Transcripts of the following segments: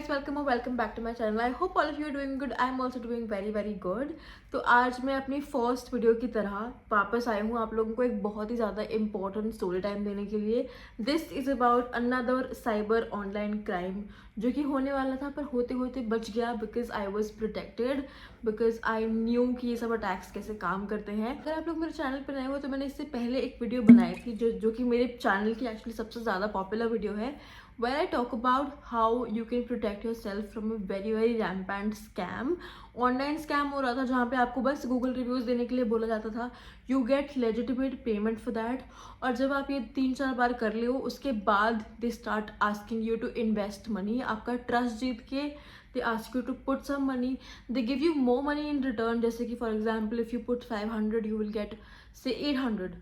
guys, welcome or welcome back to my channel. I hope all of you are doing good. I am also doing very good. तो आज मैं अपनी first video की तरह वापस आई हूँ आप लोगों को एक बहुत ही ज़्यादा इम्पोर्टेंट स्टोरी टाइम देने के लिए. This is about another cyber online crime जो कि होने वाला था पर होते होते बच गया because I was protected, because I knew कि ये सब अटैक्स कैसे काम करते हैं. अगर आप लोग मेरे चैनल पर नए हो तो मैंने इससे पहले एक वीडियो बनाई थी जो कि मेरे चैनल की एक्चुअली सबसे ज़्यादा पॉपुलर वीडियो है, where I talk about how you can protect yourself from a very rampant scam. Online scam हो रहा था जहाँ पे आपको बस गूगल रिव्यूज़ देने के लिए बोला जाता था. You get legitimate payment for that, और जब आप ये 3-4 बार कर ले हो उसके बाद they start asking you to invest money. आपका ट्रस्ट जीत के they ask you to put some money, they give you more money in return. जैसे कि for example if you put 500 you will get say 800.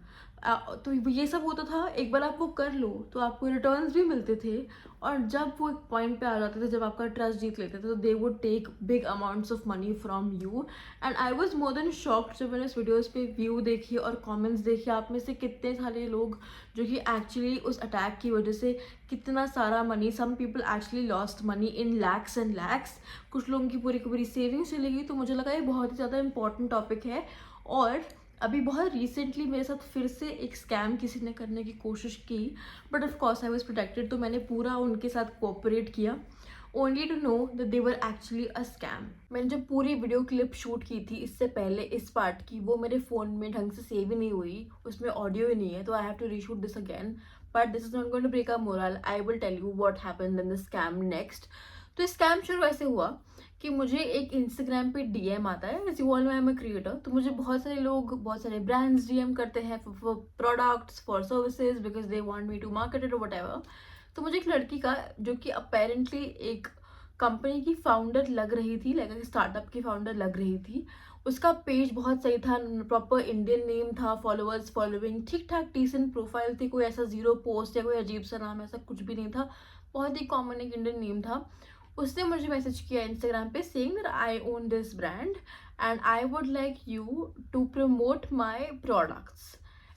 तो ये सब होता था. एक बार आप वो कर लो तो आपको रिटर्न्स भी मिलते थे, और जब वो एक पॉइंट पे आ जाते थे जब आपका ट्रस्ट जीत लेते थे तो they would take big amounts of money from you. And I was more than shocked जब मैंने इस वीडियोज़ पे व्यू देखी और कमेंट्स देखी. आप में से कितने सारे लोग जो कि एक्चुअली उस अटैक की वजह से कितना सारा money, some people actually lost money in lakhs and lakhs. कुछ लोगों की पूरी की पूरी सेविंग्स चली गई. तो मुझे लगा ये बहुत ही ज़्यादा इंपॉर्टेंट टॉपिक है. और अभी बहुत रिसेंटली मेरे साथ फिर से एक स्कैम किसी ने करने की कोशिश की, but of course I was protected. तो मैंने पूरा उनके साथ कोऑपरेट किया only to know that they were actually a scam. मैंने जो पूरी वीडियो क्लिप शूट की थी इससे पहले इस पार्ट की, वो मेरे फ़ोन में ढंग से सेव ही नहीं हुई, उसमें ऑडियो ही नहीं है. तो I have to reshoot this again, but this is not going to break a moral. I will tell you what happened in the scam next. तो स्कैम शुरू ऐसे हुआ कि मुझे एक इंस्टाग्राम पे डीएम आता है. As you all know I am a creator, तो मुझे बहुत सारे लोग, बहुत सारे ब्रांड्स डीएम करते हैं for products, for services, because they want me to market it और व्हाटएवर. तो मुझे एक लड़की का, जो कि अपेरेंटली एक कंपनी की फाउंडर लग रही थी, लाइक स्टार्टअप की फाउंडर लग रही थी, उसका पेज बहुत सही था, प्रॉपर इंडियन नेम था, फॉलोअर्स फॉलोइंग ठीक ठाक डिसेंट प्रोफाइल थी, कोई ऐसा जीरो पोस्ट या कोई अजीब सा नाम ऐसा कुछ भी नहीं था, बहुत ही कॉमन एक इंडियन नेम था. उसने मुझे मैसेज किया इंस्टाग्राम पे saying that I own this brand and I would like you to promote my products.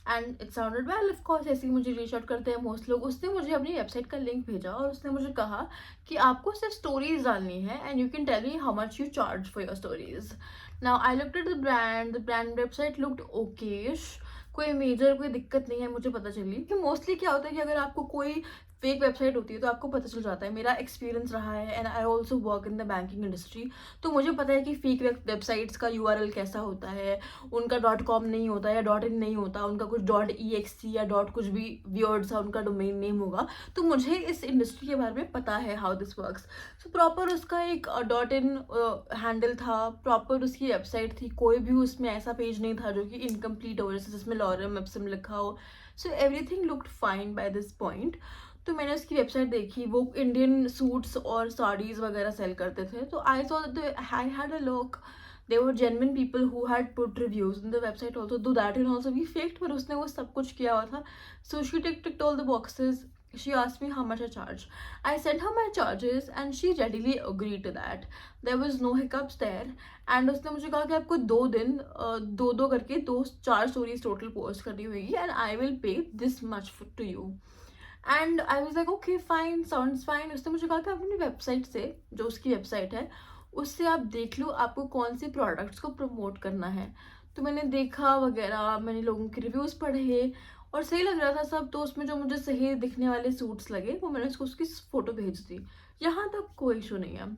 And it sounded well. Of course ऐसे ही मुझे रीच आउट करते हैं मोस्ट लोग. उसने मुझे अपनी वेबसाइट का लिंक भेजा और उसने मुझे कहा कि आपको सिर्फ स्टोरीज डालनी है and you can tell me how much you charge for your stories. Now I looked at the brand website looked okayish, कोई मेजर कोई दिक्कत नहीं है मुझे पता चली. कि मोस्टली क्या होता है कि अगर आपको कोई फेक वेबसाइट होती है तो आपको पता चल जाता है. मेरा एक्सपीरियंस रहा है and I also work in the banking industry, तो मुझे पता है कि फेक वेबसाइट्स का यूआरएल कैसा होता है. उनका .com नहीं होता या .in नहीं होता, उनका कुछ .exe या कुछ भी वियर्ड सा उनका डोमेन नेम होगा. तो मुझे इस इंडस्ट्री के बारे में पता है how this works. So proper उसका एक .in हैंडल था, प्रॉपर उसकी वेबसाइट थी, कोई भी उसमें ऐसा पेज नहीं था जो कि इनकम्प्लीट हो जैसे जिसमें लॉरम एप्सम लिखा हो. So everything looked fine by this point. तो मैंने उसकी वेबसाइट देखी, वो इंडियन सूट्स और साड़ीज़ वगैरह सेल करते थे. तो I saw that I had a look, they were genuine people who had put reviews in the website also, though that can also be faked, पर उसने वो सब कुछ किया हुआ था. So she ticked all the boxes. She asked me how much I charge. I sent her my charges and she readily agreed to that. There was no hiccups there. And उसने मुझे कहा कि आपको 2 दिन दो करके 4 स्टोरीज टोटल पोस्ट करनी होगी and I will pay this much to you. And I was like okay fine, sounds fine. उसने मुझे कहा कि अपनी वेबसाइट से, जो उसकी वेबसाइट है उससे आप देख लो आपको कौन से प्रोडक्ट्स को प्रमोट करना है. तो मैंने देखा वगैरह, मैंने लोगों के रिव्यूज़ पढ़े और सही लग रहा था सब. तो उसमें जो मुझे सही दिखने वाले सूट्स लगे वो मैंने उसको उसकी फ़ोटो भेज दी. यहाँ तक कोई इशू नहीं है.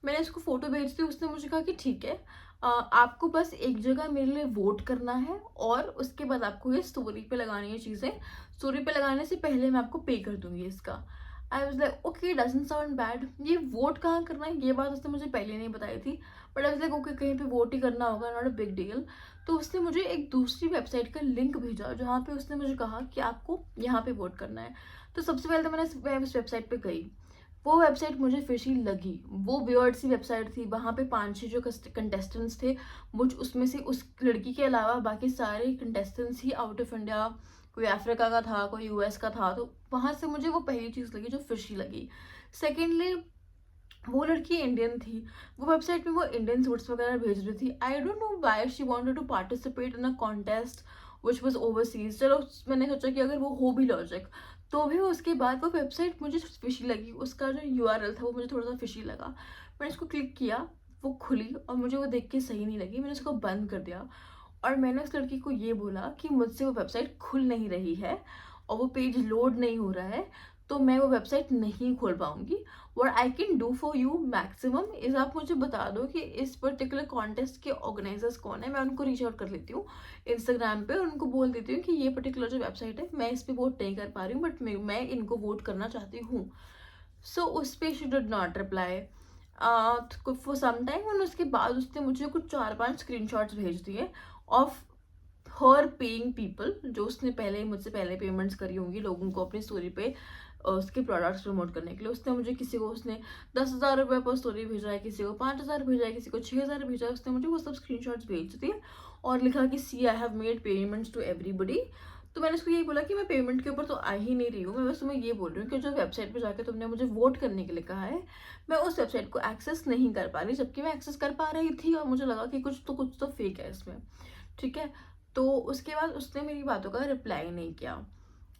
मैंने उसको फ़ोटो भेज दी. उसने मुझे कहा कि ठीक है, आपको बस एक जगह मेरे लिए वोट करना है और उसके बाद आपको ये स्टोरी पे लगानी है चीज़ें. स्टोरी पे लगाने से पहले मैं आपको पे कर दूंगी इसका. आई was like okay, doesn't sound bad. ये वोट कहाँ करना है ये बात उसने मुझे पहले नहीं बताई थी, but I was like okay कहीं पे वोट ही करना होगा, नॉट अ बिग डील. तो उसने मुझे एक दूसरी वेबसाइट का लिंक भेजा जहाँ पे उसने मुझे कहा कि आपको यहाँ पे वोट करना है. तो सबसे पहले तो मैं उस वेबसाइट पे गई. वो वेबसाइट मुझे फिशी लगी. वो वियर्ड सी वेबसाइट थी. वहाँ पे 5-6 जो कंटेस्टेंट्स थे, मुझ उसमें से उस लड़की के अलावा बाकी सारे contestants he out of India, कोई अफ्रीका का था, कोई यूएस का था. तो वहाँ से मुझे वो पहली चीज़ लगी जो फिशी लगी. सेकेंडली वो लड़की इंडियन थी. वो वेबसाइट में वो इंडियन सूट्स वगैरह भेज रही थी. I don't know why she wanted to participate in a contest which was overseas. चलो मैंने सोचा कि अगर वो हो भी लॉजिक तो भी उसके बाद वो वेबसाइट मुझे फिशी लगी, उसका जो यूआरएल था वो मुझे थोड़ा सा फिशी लगा। मैंने इसको क्लिक किया, वो खुली और मुझे वो देख के सही नहीं लगी, मैंने उसको बंद कर दिया। और मैंने उस लड़की को ये बोला कि मुझसे वो वेबसाइट खुल नहीं रही है और वो पेज लोड नहीं हो रहा है, तो मैं वो वेबसाइट नहीं खोल पाऊंगी। What I can do for you maximum is आप मुझे बता दो कि इस पर्टिकुलर कॉन्टेस्ट के ऑर्गेनाइजर्स कौन है, मैं उनको रीच आउट कर लेती हूँ इंस्टाग्राम पे और उनको बोल देती हूँ कि ये पर्टिकुलर जो वेबसाइट है मैं इस पर वोट नहीं कर पा रही हूँ, बट मैं इनको वोट करना चाहती हूँ। सो उस पर she did not reply for some time. और उसके बाद उसने मुझे कुछ 4-5 स्क्रीनशॉट्स भेज दिए ऑफ हर पेइंग पीपल, जो उसने पहले मुझसे पहले पेमेंट्स करी होंगी लोगों को अपनी स्टोरी पे उसके प्रोडक्ट्स प्रमोट करने के लिए। उसने मुझे किसी को उसने 10,000 रुपये पर स्टोरी भेजा है, किसी को 5,000 भेजा है, किसी को 6,000 भेजा है। उसने मुझे वो सब स्क्रीनशॉट्स भेज दिए और लिखा कि see I have made payments to everybody. तो मैंने उसको यही बोला कि मैं पेमेंट के ऊपर तो आ ही नहीं रही हूँ, मैं बस तुम्हें ये बोल रही हूँ कि जो वेबसाइट पे जाके तुमने मुझे वोट करने के लिए कहा है मैं उस वेबसाइट को एक्सेस नहीं कर पा रही, जबकि मैं एक्सेस कर पा रही थी और मुझे लगा कि कुछ तो फेक है इसमें। ठीक है, तो उसके बाद उसने मेरी बातों का रिप्लाई नहीं किया।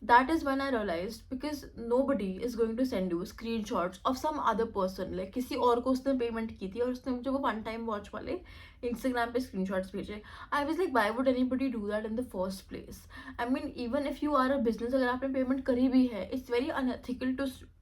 That is when I realise because nobody is going to send you screenshots of some other person, like किसी और को उसने पेमेंट की थी और उसने मुझे वो 1 टाइम वॉच वाले इंस्टाग्राम पे स्क्रीन शॉट्स भेजे। I was like why would anybody do that in the first place. I mean even if you are a business, अगर आपने पेमेंट करी भी है, it's very unethical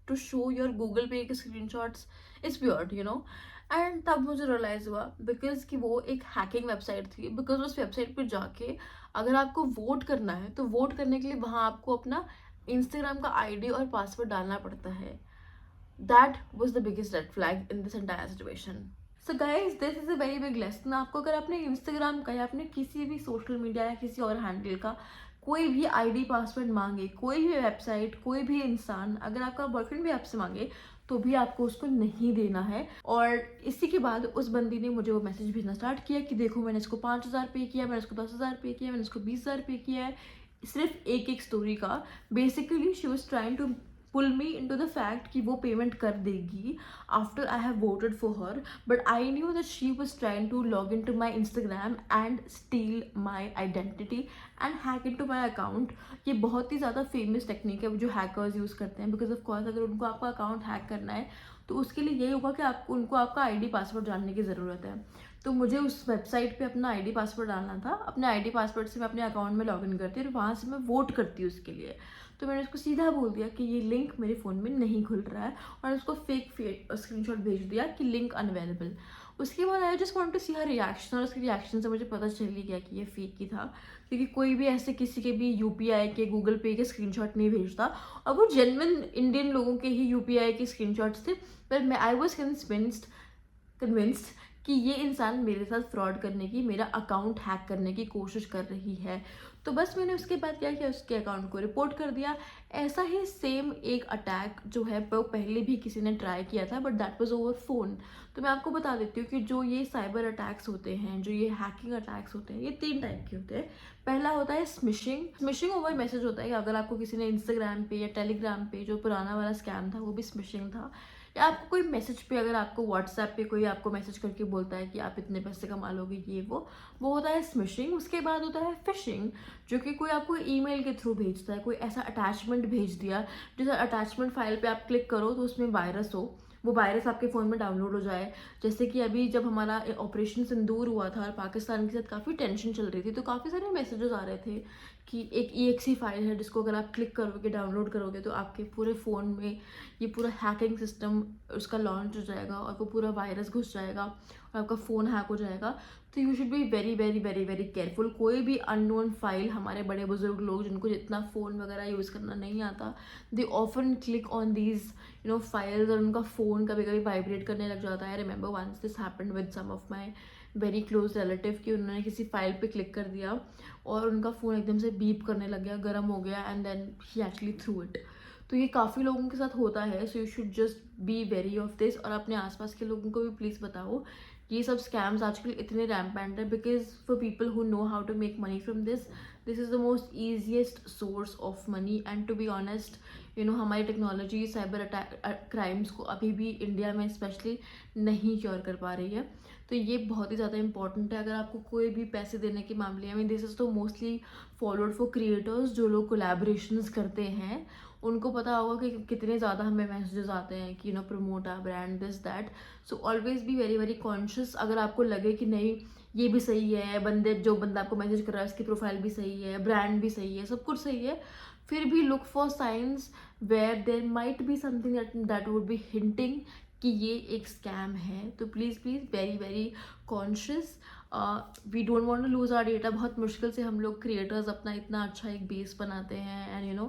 to show your Google Pay के screenshots, it's weird you know. And तब मुझे realise हुआ because कि वो एक हैकिंग वेबसाइट थी, बिकॉज उस वेबसाइट पर जाके अगर आपको वोट करना है तो वोट करने के लिए वहाँ आपको अपना इंस्टाग्राम का आईडी और पासवर्ड डालना पड़ता है। That was the biggest red flag in this entire situation. So guys this is a very big lesson. आपको अगर अपने इंस्टाग्राम का या अपने किसी भी सोशल मीडिया या किसी और हैंडल का कोई भी आईडी पासवर्ड मांगे, कोई भी वेबसाइट, कोई भी इंसान, अगर आपका बॉयफ्रेंड भी आपसे मांगे तो भी आपको उसको नहीं देना है। और इसी के बाद उस बंदी ने मुझे वो मैसेज भेजना स्टार्ट किया कि देखो मैंने इसको 5,000 पे किया, मैंने इसको 10,000 पे किया, मैंने इसको 20,000 पे किया है, सिर्फ एक एक स्टोरी का। Basically she was trying to pull me into the fact कि वो पेमेंट कर देगी after I have voted for her, but I knew that she was trying to log in to my Instagram and steal my identity and hack in to my account. ये बहुत ही ज़्यादा famous technique है जो hackers use करते हैं, because of course अगर उनको आपका अकाउंट हैक करना है तो उसके लिए यही होगा कि आपको उनको आपका आईडी पासवर्ड जानने की ज़रूरत है। तो मुझे उस वेबसाइट पे अपना आईडी पासवर्ड डालना था, अपने आईडी पासवर्ड से मैं अपने अकाउंट में लॉगिन करती और वहाँ से मैं वोट करती हूँ उसके लिए। तो मैंने उसको सीधा बोल दिया कि ये लिंक मेरे फ़ोन में नहीं खुल रहा है और उसको फेक स्क्रीनशॉट भेज दिया कि लिंक अनअवेलेबल। उसके बाद I just want to see her reaction और उसके रिएक्शन से मुझे पता चल ही गया कि ये फेक ही था, क्योंकि कोई भी ऐसे किसी के भी यूपीआई के, गूगल पे के स्क्रीनशॉट नहीं भेजता और वो जेन्युइन इंडियन लोगों के ही यूपीआई के स्क्रीनशॉट्स थे। पर मैं आई वॉज कन्विंस्ड कि ये इंसान मेरे साथ फ्रॉड करने की, मेरा अकाउंट हैक करने की कोशिश कर रही है। तो बस मैंने उसके बाद क्या किया, उसके अकाउंट को रिपोर्ट कर दिया। ऐसा ही सेम एक अटैक जो है वो पहले भी किसी ने ट्राई किया था, but that was over phone. तो मैं आपको बता देती हूँ कि जो ये साइबर अटैक्स होते हैं, जो ये हैकिंग अटैक्स होते हैं, ये 3 टाइप के होते हैं। पहला होता है स्मिशिंग ओवर मैसेज होता है कि अगर आपको किसी ने इंस्टाग्राम पे या टेलीग्राम पे, जो पुराना वाला स्कैम था वो भी स्मिशिंग था, या आपको कोई मैसेज पे, अगर आपको व्हाट्सएप पे कोई आपको मैसेज करके बोलता है कि आप इतने पैसे कमा लोगे, ये वो होता है स्मिशिंग। उसके बाद होता है फिशिंग, जो कि कोई आपको ईमेल के थ्रू भेजता है, कोई ऐसा अटैचमेंट भेज दिया जिस अटैचमेंट फाइल पे आप क्लिक करो तो उसमें वायरस हो, वो वायरस आपके फ़ोन में डाउनलोड हो जाए। जैसे कि अभी जब हमारा ऑपरेशन सिंदूर हुआ था और पाकिस्तान के साथ काफ़ी टेंशन चल रही थी, तो काफ़ी सारे मैसेजेस आ रहे थे कि एक EXE फाइल है जिसको अगर आप क्लिक करोगे, डाउनलोड करोगे, तो आपके पूरे फ़ोन में ये पूरा हैकिंग सिस्टम उसका लॉन्च हो जाएगा और वो पूरा वायरस घुस जाएगा और आपका फ़ोन हैक हो जाएगा। तो you should be very very very very careful. कोई भी अननोन फाइल, हमारे बड़े बुजुर्ग लोग जिनको जितना फ़ोन वगैरह यूज़ करना नहीं आता, they often click on these files और उनका फ़ोन कभी कभी वाइब्रेट करने लग जाता है। I remember once this happened with some of my very close relative कि उन्होंने किसी फाइल पे क्लिक कर दिया और उनका फ़ोन एकदम से बीप करने लग गया, गर्म हो गया, and then he actually threw it. तो ये काफ़ी लोगों के साथ होता है, so you should just be very of this. और अपने आसपास के लोगों को भी प्लीज़ बताओ, ये सब स्कैम्स आजकल इतने रैम्पेंट है, because for people who know how to make money from this is the most easiest source of money. And to be honest, हमारी टेक्नोलॉजी साइबर अटैक क्राइम्स को अभी भी इंडिया में स्पेशली नहीं क्योर कर पा रही है। तो ये बहुत ही ज़्यादा इंपॉर्टेंट है। अगर आपको कोई भी पैसे देने के मामले में, दिस इज़ तो मोस्टली फॉलोड फॉर क्रिएटर्स, जो लोग कोलैबोरेशंस करते हैं, उनको पता होगा कि कितने ज़्यादा हमें मैसेजेस आते हैं कि promote our brand this that. So always be very very conscious. अगर आपको लगे कि नहीं ये भी सही है, जो बंदा आपको मैसेज कर रहा है उसकी प्रोफाइल भी सही है, ब्रांड भी सही है, सब कुछ सही है, फिर भी look for signs where there might be something that would be hinting कि ये एक स्कैम है. तो please very very conscious. We don't want to lose our data. बहुत मुश्किल से हम लोग क्रिएटर्स अपना इतना अच्छा एक बेस बनाते हैं, and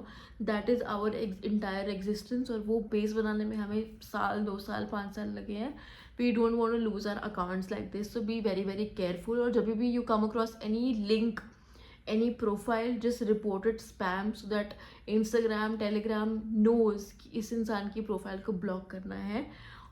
that is our entire existence. और वो बेस बनाने में हमें साल, 2 साल, 5 साल लगे हैं. We don't want to lose our accounts like this. So be very very careful. और जब भी you come across any link, any profile, just report it spam so that Instagram, Telegram knows कि इस इंसान की प्रोफाइल को block करना है.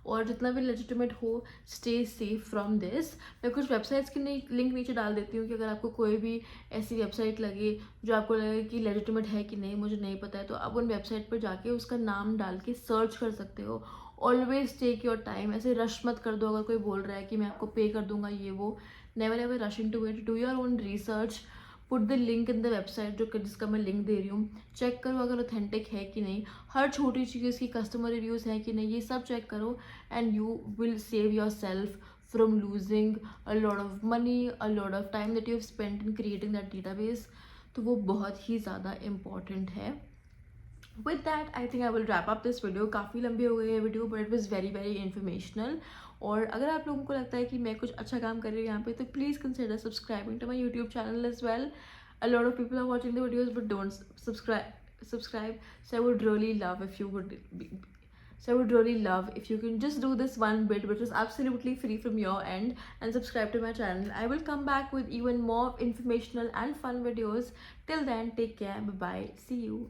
और जितना भी लेजिटिमेट हो, स्टे सेफ फ्रॉम दिस. मैं कुछ वेबसाइट्स की लिंक नीचे डाल देती हूँ कि अगर आपको कोई भी ऐसी वेबसाइट लगे जो आपको लगे कि लेजिटिमेट है कि नहीं, मुझे नहीं पता है, तो आप उन वेबसाइट पर जाके उसका नाम डाल के सर्च कर सकते हो. Always take your time. ऐसे रश मत कर दो. अगर कोई बोल रहा है कि मैं आपको पे कर दूंगा ये वो, never ever rush into it. Do your own research. Put the link in the website जिसका मैं लिंक दे रही हूँ. चेक करो अगर ऑथेंटिक है कि नहीं. हर छोटी चीज़ की कस्टमर रिव्यूज़ है कि नहीं, ये सब चेक करो. And you will save your self from losing a lot of money, a lot of time that you have spent in creating that database. तो वो बहुत ही ज़्यादा इम्पॉर्टेंट है. With that I think I will wrap up this video. काफ़ी लंबी हो गई है video, but it was very very informational. और अगर आप लोगों को लगता है कि मैं कुछ अच्छा काम कर रही हूँ यहाँ पे, तो please consider subscribing to my YouTube channel as well. A lot of people are watching the videos but don't subscribe. So I would really love if you would if you can just do this one bit, which is absolutely free from your end, and subscribe to my channel. I will come back with even more informational and fun videos. Till then, take care. Bye bye. See you.